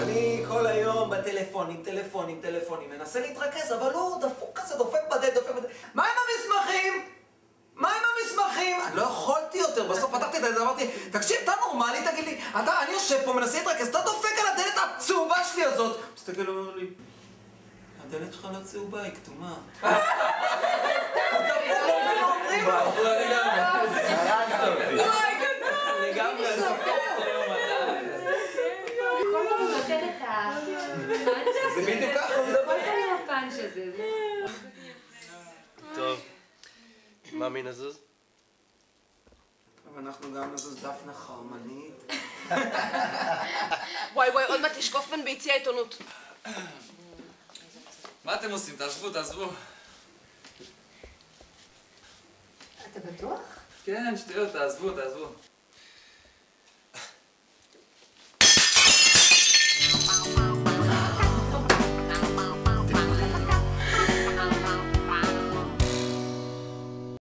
אני כל היום בטלפונים, מנסה להתרכז, אבל הוא דפוק כזה, דופק בדלת. מה עם המסמכים? אני לא יכולתי יותר, בסוף פתחתי את זה, אמרתי, תקשיב, אתה נורמלי, תגיד לי, אני יושב פה, מנסה להתרכז, אתה דופק על הדלת הצהובה שלי הזאת. מסתכל, אומר לי, הדלת שלך לא צהובה, היא כתומה. הוא דפוק לו ואומרים לו. לגמרי. כל פעם הוא נותן את הפאנץ' הזה. זה בדיוק ככה, הוא מדבר. כל פעם הפאנץ' הזה. טוב. מה מי נזוז? אבל אנחנו גם נזוז דפנה חרמנית. וואי, עוד מעט יש קופמן ביציע העיתונות. מה אתם עושים? תעזבו. אתה בטוח? כן, שטויות, תעזבו.